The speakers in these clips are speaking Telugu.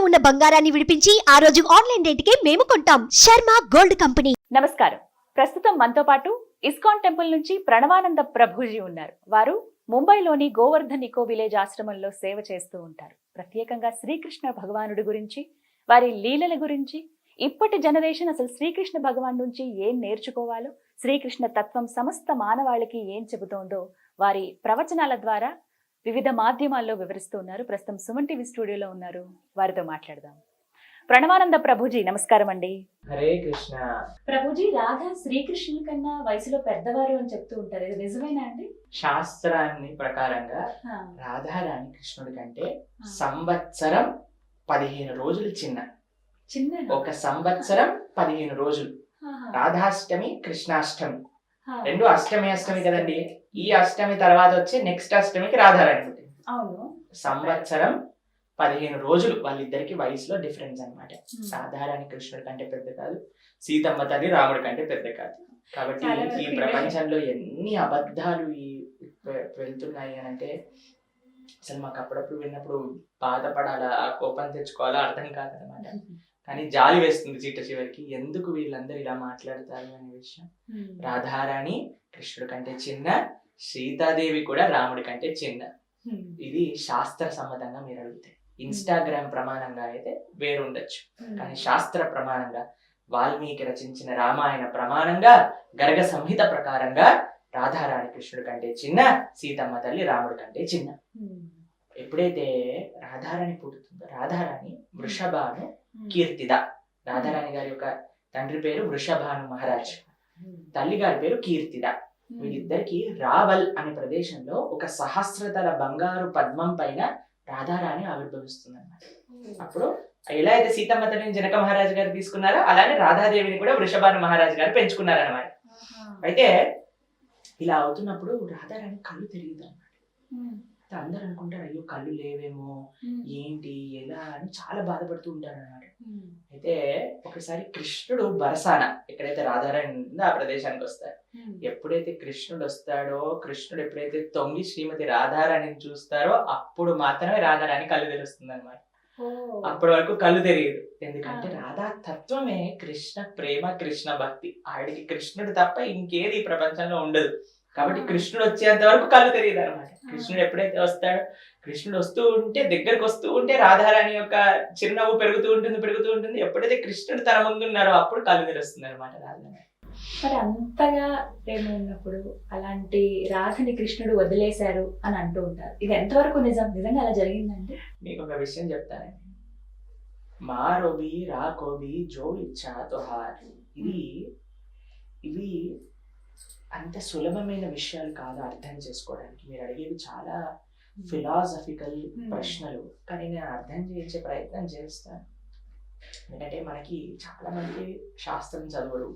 ఉన్న బంగారాన్ని విడిపించి ఆ రోజు ఆన్లైన్ రేటుకే మేము కొంటాం. Sharma gold company. నమస్కారం. ప్రస్తుతం మనతో పాటు ఇస్కాన్ టెంపుల్ నుంచి ప్రణవానంద ప్రభుజీ ఉన్నారు. వారు ముంబైలోని గోవర్ధన్ ఇకో విలేజ్ ఆశ్రమంలో సేవ చేస్తూ ఉంటారు. ప్రత్యేకంగా శ్రీకృష్ణ భగవానుడి గురించి, వారి లీలల గురించి, ఇప్పటి జనరేషన్ అసలు శ్రీకృష్ణ భగవాన్ నుంచి ఏం నేర్చుకోవాలో, శ్రీకృష్ణ తత్వం సమస్త మానవాళికి ఏం చెబుతోందో వారి ప్రవచనాల ద్వారా వివిధ మాధ్యమాల్లో వివరిస్తూ ఉన్నారు. ప్రస్తుతం సుమన్ టీవీ స్టూడియోలో ఉన్నారు. వారితో మాట్లాడదాం. ప్రణవానంద ప్రభుజీ, నమస్కారం అండి. హరే కృష్ణ. ప్రభుజీ, రాధ శ్రీకృష్ణుల కన్నా వయసులో పెద్దవారు అని చెప్తూ ఉంటారు, ఇది నిజమేనా అండి? శాస్త్రాన్ని ప్రకారంగా రాధారాణి కృష్ణుడి కంటే సంవత్సరం 15 రోజులు చిన్న. ఒక సంవత్సరం 15 రోజులు. రాధాష్టమి, కృష్ణాష్టమి రెండు అష్టమి కదండి. ఈ అష్టమి తర్వాత వచ్చే నెక్స్ట్ అష్టమికి రాధారాణి పుట్టింది. అవును. సంవత్సరం 15 రోజులు వాళ్ళిద్దరికి వయసులో డిఫరెన్స్ అన్నమాట. రాధారాణి కృష్ణుడి కంటే పెద్ద కాదు, సీతమ్మ తల్లి రాముడి కంటే పెద్ద కాదు. కాబట్టి ఈ ప్రపంచంలో ఎన్ని అబద్ధాలు వెళ్తున్నాయి అని అంటే అసలు మాకు అప్పుడప్పుడు విన్నప్పుడు బాధపడాలా, కోపం తెచ్చుకోవాలా అర్థం కాదనమాట. కానీ జాలి వేస్తుంది చివరికి, ఎందుకు వీళ్ళందరూ ఇలా మాట్లాడతారు అనే విషయం. రాధారాణి కృష్ణుడి కంటే చిన్న, సీతాదేవి కూడా రాముడి కంటే చిన్న. ఇది శాస్త్ర సమ్మతంగా మీరు అడిగితే. ఇన్స్టాగ్రామ్ ప్రమాణంగా అయితే వేరుండొచ్చు, కానీ శాస్త్ర ప్రమాణంగా, వాల్మీకి రచించిన రామాయణ ప్రమాణంగా, గర్గ సంహిత ప్రకారంగా రాధారాణి కృష్ణుడి కంటే చిన్న, సీతమ్మ తల్లి రాముడి కంటే చిన్న. ఎప్పుడైతే రాధారాణి పుట్టుతుందో, రాధారాణి వృషభాను కీర్తిద. రాధారాణి గారి యొక్క తండ్రి పేరు వృషభాను మహారాజ్, తల్లి గారి పేరు కీర్తిద. వీళ్ళిద్దరికి రావల్ అనే ప్రదేశంలో ఒక సహస్రతల బంగారు పద్మం పైన రాధారాణి ఆవిర్భవిస్తుంది అన్నమాట. అప్పుడు ఎలా అయితే సీతమ్మ తల్లిని జనక మహారాజు గారు తీసుకున్నారో, అలానే రాధాదేవిని కూడా వృషభాను మహారాజు గారు పెంచుకున్నారన్నమాట. అయితే ఇలా అవుతున్నప్పుడు రాధారాణి కళ్ళు తెలియదు అన్నమాట. అందరు అనుకుంటారు, అయ్యో కళ్ళు లేవేమో, ఏంటి ఎలా అని చాలా బాధపడుతూ ఉంటారు అన్నమాట. అయితే ఒకసారి కృష్ణుడు బరసాన, ఎక్కడైతే రాధారాణి ఉందో ఆ ప్రదేశానికి వస్తాడు. ఎప్పుడైతే కృష్ణుడు వస్తాడో, కృష్ణుడు ఎప్పుడైతే తొంగి శ్రీమతి రాధారాణిని చూస్తారో అప్పుడు మాత్రమే రాధారాణి కళ్ళు తెరుస్తుంది అనమాట. అప్పటి వరకు కళ్ళు తెలియదు. ఎందుకంటే రాధా తత్వమే కృష్ణ ప్రేమ, కృష్ణ భక్తి. ఆవిడికి కృష్ణుడు తప్ప ఇంకేది ఈ ప్రపంచంలో ఉండదు. కాబట్టి కృష్ణుడు వచ్చేంత వరకు కళ్ళు తెలియదు అనమాట. కృష్ణుడు ఎప్పుడైతే వస్తాడో, కృష్ణుడు వస్తూ ఉంటే, దగ్గరకు వస్తూ ఉంటే రాధారాణి యొక్క చిరునవ్వు పెరుగుతూ ఉంటుంది. ఎప్పుడైతే కృష్ణుడు తన ముందు ఉన్నారో అప్పుడు కళ్ళు తెరుస్తుంది అనమాట రాధారాణి. మరి అంతగా ప్రేమ ఉన్నప్పుడు అలాంటి రాధని కృష్ణుడు వదిలేశారు అని అంటూ ఉంటారు, ఇది ఎంతవరకు నిజంగా అలా జరిగిందండి? మీకు ఒక విషయం చెప్తానండి. మారోబి రాకోబి జో ఇచ్చా తోహార్. ఇవి అంత సులభమైన విషయాలు కాదు అర్థం చేసుకోవడానికి. మీరు అడిగేవి చాలా ఫిలాసఫికల్ ప్రశ్నలు, కానీ నేను అర్థం చేయించే ప్రయత్నం చేస్తాను. ఎందుకంటే మనకి చాలా మంది శాస్త్రం చదవరు.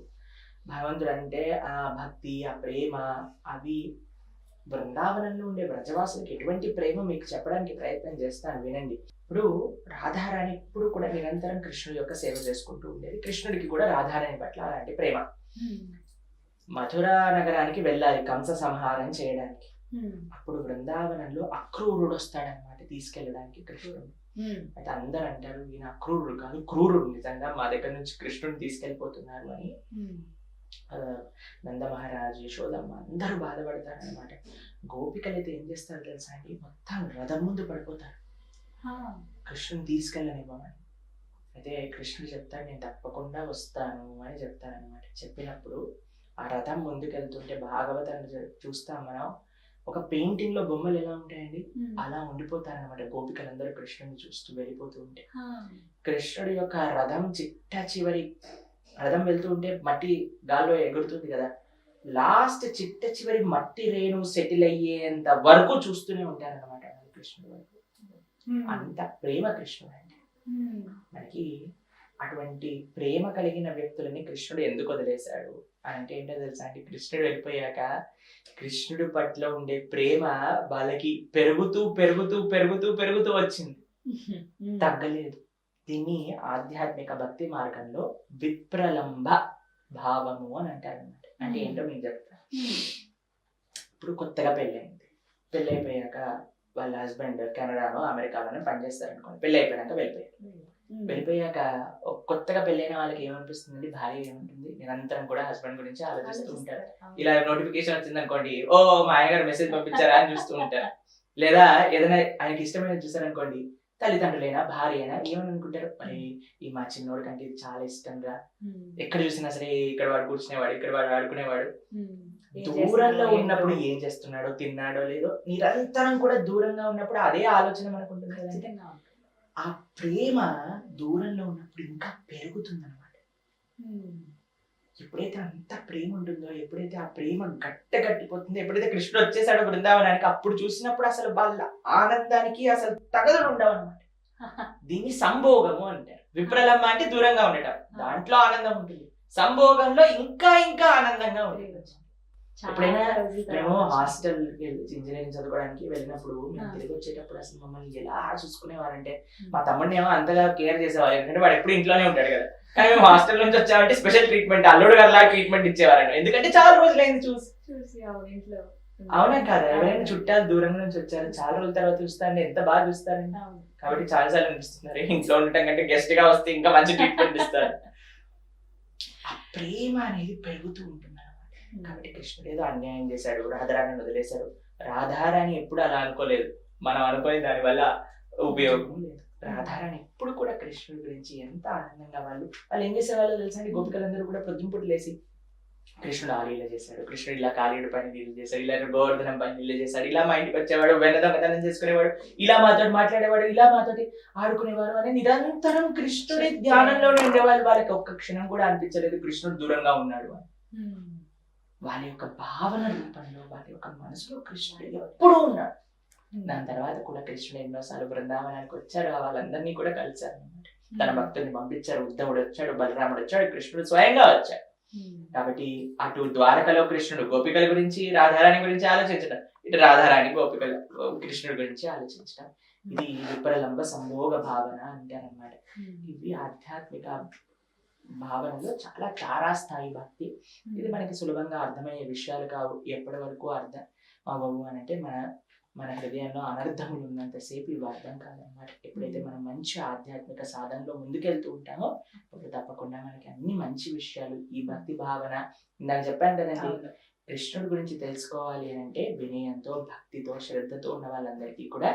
భగవంతుడు అంటే ఆ భక్తి, ఆ ప్రేమ, అవి బృందావనంలో ఉండే బ్రజవాసులకు ఎటువంటి ప్రేమ మీకు చెప్పడానికి ప్రయత్నం చేస్తాను, వినండి. ఇప్పుడు రాధారాణి ఇప్పుడు కూడా నిరంతరం కృష్ణుడి యొక్క సేవ చేసుకుంటూ ఉండేది. కృష్ణుడికి కూడా రాధారాణి పట్ల అలాంటి ప్రేమ. మథురా నగరానికి వెళ్ళాలి కంస సంహారం చేయడానికి. అప్పుడు బృందావనంలో అక్రూరుడు వస్తాడనమాట తీసుకెళ్ళడానికి కృష్ణుడు. అయితే అందరు అంటారు, ఈయన అక్రూరుడు కాదు, క్రూరుడు, నిజంగా మా దగ్గర నుంచి కృష్ణుడిని తీసుకెళ్ళిపోతున్నారు అని. నంద మహారాజు, యశోదమ్మ అందరూ బాధపడతారు అనమాట. గోపికలు అయితే ఏం చేస్తారు తెలుసా అండి, మొత్తం రథం ముందు పడిపోతారు కృష్ణుని తీసుకెళ్ళనివ్వమని. అయితే కృష్ణుడు చెప్తాడు, నేను తప్పకుండా వస్తాను అని చెప్తారనమాట. చెప్పినప్పుడు ఆ రథం ముందుకెళ్తుంటే భాగవతాన్ని చూస్తాం మనం, ఒక పెయింటింగ్ లో బొమ్మలు ఎలా ఉంటాయండి అలా ఉండిపోతారనమాట. గోపికలందరూ కృష్ణుని చూస్తూ వెళ్ళిపోతూ ఉంటే, కృష్ణుడి యొక్క రథం రథం వెళ్తూ ఉంటే మట్టి గాల్లో ఎగురుతుంది కదా, లాస్ట్ చివరి మట్టి రేణు సెటిల్ అయ్యేంత వరకు చూస్తూనే ఉంటారనమాట కృష్ణుడు వరకు. అంత ప్రేమ కృష్ణుడు అంటే. మనకి అటువంటి ప్రేమ కలిగిన వ్యక్తులని కృష్ణుడు ఎందుకు వదిలేశాడు అని అంటే ఏంటో తెలుసా అండి, కృష్ణుడు వెళ్ళిపోయాక కృష్ణుడి పట్ల ఉండే ప్రేమ వాళ్ళకి పెరుగుతూ వచ్చింది, తగ్గలేదు. దీన్ని ఆధ్యాత్మిక భక్తి మార్గంలో విప్రలంబ భావము అని అంటారు అన్నమాట. అంటే ఏంటో మీకు చెప్తా. ఇప్పుడు కొత్తగా పెళ్ళైపోయాక వాళ్ళ హస్బెండ్ కెనడాలో అమెరికాలోనే పనిచేస్తారు అనుకోండి. పెళ్ళి అయిపోయాక వెళ్ళిపోయారు. వెళ్ళిపోయాక కొత్తగా పెళ్ళైన వాళ్ళకి ఏమనిపిస్తుంది, భార్య ఏముంటుంది, నిరంతరం కూడా హస్బెండ్ గురించి ఆలోచిస్తూ ఉంటారు. ఇలా నోటిఫికేషన్ వచ్చింది అనుకోండి, ఓ మా ఆయనగారు మెసేజ్ పంపించారా అని చూస్తూ ఉంటారు. లేదా ఏదైనా ఆయనకి ఇష్టమైన చూసారనుకోండి, తల్లిదండ్రులైనా భార్య అయినా ఏమని అనుకుంటారు, మరి ఈ మా చిన్నోడి కంటే ఇది చాలా ఇష్టం రా, ఎక్కడ చూసినా సరే ఇక్కడ వాడు కూర్చునేవాడు, ఇక్కడ వాడు ఆడుకునేవాడు. దూరంలో ఉన్నప్పుడు ఏం చేస్తున్నాడో, తిన్నాడో లేదో, నిరంతరం కూడా దూరంగా ఉన్నప్పుడు అదే ఆలోచన మనకు ఉంటుంది కదండి. ఆ ప్రేమ దూరంలో ఉన్నప్పుడు ఇంకా పెరుగుతుంది అనమాట. ఎప్పుడైతే అంత ప్రేమ ఉంటుందో, ఎప్పుడైతే ఆ ప్రేమ గట్టిపోతుందో, ఎప్పుడైతే కృష్ణుడు వచ్చేసాడో బృందావనానికి, అప్పుడు చూసినప్పుడు అసలు వాళ్ళ ఆనందానికి అసలు తగదులు ఉండవు అనమాట. దీన్ని సంభోగము అంటారు. విప్రలమ్మ అంటే దూరంగా ఉండటం, దాంట్లో ఆనందం ఉంటుంది. సంభోగంలో ఇంకా ఇంకా ఆనందంగా ఉంటుంది. ఎప్పుడైనా మేము హాస్టల్ ఇంజనీరింగ్ చదువుకోవడానికి వెళ్ళినప్పుడు మేము తిరిగి వచ్చేటప్పుడు అసలు మమ్మల్ని ఎలా చూసుకునేవారంటే, మా తమ్ముడిని ఏమో అంతగా కేర్ చేసేవారు, ఎందుకంటే వాడు ఎప్పుడు ఇంట్లోనే ఉంటాడు కదా. కానీ మేము హాస్టల్ నుంచి వచ్చామంటే స్పెషల్ ట్రీట్మెంట్, అల్లుడు గారు లాగా ట్రీట్మెంట్ ఇచ్చేవారండి. ఎందుకంటే చాలా రోజులైంది చూసి. అవునా కాదా? ఎవరైనా చుట్టాలు దూరం నుంచి వచ్చారు, చాలా రోజుల తర్వాత చూస్తారండి, ఎంత బాగా చూస్తారండి. కాబట్టి చాలా సార్లు అనిపిస్తున్నారు, ఇంట్లో ఉండటం కంటే గెస్ట్ గా వస్తే ఇంకా మంచి ట్రీట్మెంట్ ఇస్తారు. ఆ ప్రేమ అనేది పెరుగుతూ ఉంటుంది. కాబట్టి కృష్ణుడు ఏదో అన్యాయం చేశాడు, రాధారాణిని వదిలేశాడు. రాధారాణి ఎప్పుడు అలా అనుకోలేదు, మనం అనుకునే దాని వల్ల ఉపయోగం లేదు. రాధారాణి ఎప్పుడు కూడా కృష్ణుడి గురించి ఎంత ఆనందంగా వాళ్ళు ఏం చేసేవాళ్ళు తెలుసా అండి? గోపికలందరూ కూడా పొద్దుంపుడు లేసి కృష్ణుడు ఆ లీల చేశాడు, కృష్ణుడు ఇలా కాళీయుడి పైన నీళ్ళు చేశాడు, ఇలా గోవర్ధనం పైన నీళ్ళు చేశాడు, ఇలా మా ఇంటికి వచ్చేవాడు, వెన్న దొంగతనం చేసుకునేవాడు, ఇలా మాతో మాట్లాడేవాడు, ఇలా మాతోటి ఆడుకునేవాడు అని నిరంతరం కృష్ణుడి ధ్యానంలోనే ఉండేవాళ్ళు. వాళ్ళకి ఒక్క క్షణం కూడా అనిపించలేదు కృష్ణుడు దూరంగా ఉన్నాడు అని. వాళ్ళ యొక్క భావన రూపంలో, వాళ్ళ యొక్క మనసులో కృష్ణుడు ఎప్పుడూ ఉన్నాడు. దాని తర్వాత కూడా కృష్ణుడు ఎన్నోసార్లు బృందావనానికి వచ్చారు, వాళ్ళందరినీ కూడా కలిశారు అన్నమాట. తన భక్తుల్ని పంపించారు, ఉద్ధవుడు వచ్చాడు, బలరాముడు వచ్చాడు, కృష్ణుడు స్వయంగా వచ్చాడు. కాబట్టి అటు ద్వారకలో కృష్ణుడు గోపికల గురించి, రాధారాణి గురించి ఆలోచించడం, ఇటు రాధారాణి గోపికల కృష్ణుడి గురించి ఆలోచించడం, ఇది విప్రలంబ సంభోగ భావన అంటారన్నమాట. ఇవి ఆధ్యాత్మిక భావనలో చాలా తారాస్థాయి భక్తి. ఇది మనకి సులభంగా అర్థమయ్యే విషయాలు కావు. ఎప్పటి వరకు అర్థం అవ్వవు అని అంటే మన హృదయంలో అనర్థములు ఉన్నంతసేపు ఇవి అర్థం కాదనమాట. ఎప్పుడైతే మనం మంచి ఆధ్యాత్మిక సాధనలో ముందుకెళ్తూ ఉంటామో అప్పుడు తప్పకుండా మనకి అన్ని మంచి విషయాలు, ఈ భక్తి భావన, ఇందాక చెప్పాను కదండి, కృష్ణుడి గురించి తెలుసుకోవాలి అంటే వినయంతో, భక్తితో, శ్రద్ధతో ఉన్న వాళ్ళందరికీ కూడా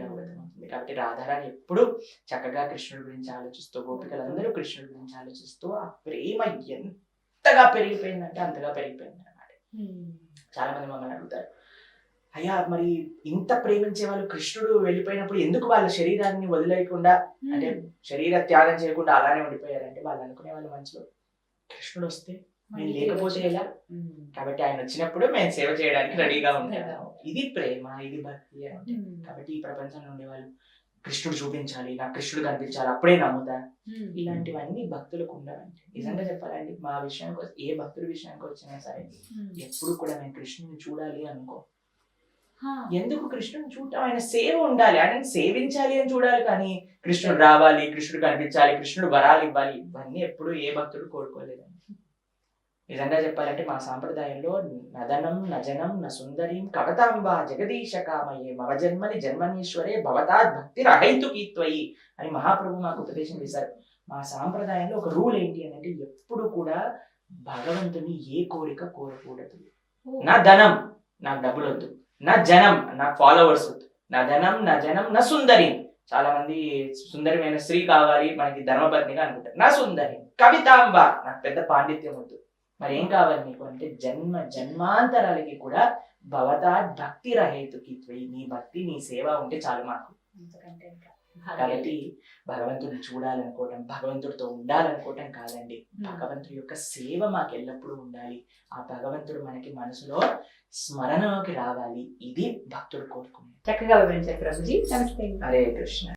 అవుతుంది. కాబట్టి రాధారాణి ఎప్పుడు చక్కగా కృష్ణుడి గురించి ఆలోచిస్తూ, గోపికలందరూ కృష్ణుడి గురించి ఆలోచిస్తూ, ఆ ప్రేమ ఎంతగా పెరిగిపోయిందంటే అంతగా పెరిగిపోయింది అన్నమాట. చాలా మంది మమ్మల్ని అడుగుతారు, అయ్యా మరి ఇంత ప్రేమించే వాళ్ళు కృష్ణుడు వెళ్ళిపోయినప్పుడు ఎందుకు వాళ్ళ శరీరాన్ని వదిలేయకుండా, అంటే శరీర త్యాగం చేయకుండా అలానే ఉండిపోయారంటే, వాళ్ళు అనుకునే వాళ్ళ మనసులో కృష్ణుడు వస్తే మేము లేకపోతే ఎలా, కాబట్టి ఆయన వచ్చినప్పుడు మేము సేవ చేయడానికి రెడీగా ఉంటాము. ఇది ప్రేమ, ఇది భక్తి అంటే. కాబట్టి ఈ ప్రపంచంలో ఉండేవాళ్ళు కృష్ణుడు చూపించాలి, నాకు కృష్ణుడు కనిపించాలి అప్పుడే నమ్ముతా, ఇలాంటివన్నీ భక్తులకు ఉండవండి. నిజంగా చెప్పాలండి, మా విషయానికి ఏ భక్తుడి విషయానికి వచ్చినా సరే ఎప్పుడు కూడా మేము కృష్ణుని చూడాలి అనుకో. ఎందుకు కృష్ణుని చూడటం, ఆయన సేవ ఉండాలి, ఆయన సేవించాలి అని చూడాలి. కానీ కృష్ణుడు రావాలి, కృష్ణుడు కనిపించాలి, కృష్ణుడు వరాలు ఇవ్వాలి, ఇవన్నీ ఎప్పుడు ఏ భక్తుడు కోరుకోలేదండి. నిజంగా చెప్పాలంటే మా సాంప్రదాయంలో నదనం నజనం న సుందరీం కవతాంబా జగదీశ కామయే మవ జన్మని జన్మనీశ్వరే భవతాద్ భక్తి రహైతుకీత్వయి అని మహాప్రభు మాకు ఉపదేశం చేశారు. మా సాంప్రదాయంలో ఒక రూల్ ఏంటి అని అంటే, ఎప్పుడు కూడా భగవంతుని ఏ కోరిక కోరకూడదు. నా ధనం, నాకు డబ్బులు వద్దు, నా జనం, నాకు ఫాలోవర్స్ వద్దు, నా ధనం నా జనం నా సుందరి. చాలా మంది సుందరమైన స్త్రీ కావాలి మనకి ధర్మపత్నిగా అనుకుంటారు. నా సుందరి కవితాంబ, నాకు పెద్ద పాండిత్యం వద్దు. మరి ఏం కావాలి నీకు అంటే, జన్మ జన్మాంతరాలకి కూడా భవతా భక్తి రహేతుకి, నీ భక్తి నీ సేవ ఉంటే చాలు మాకు. కాబట్టి భగవంతుడిని చూడాలనుకోవటం, భగవంతుడితో ఉండాలనుకోవటం కాదండి, భగవంతుడి యొక్క సేవ మాకు ఎల్లప్పుడూ ఉండాలి. ఆ భగవంతుడు మనకి మనసులో స్మరణలోకి రావాలి, ఇది భక్తుడు కోరుకునేది. చక్కగా వివరించారు ప్రభుజీ. నమస్తే. హరే కృష్ణ.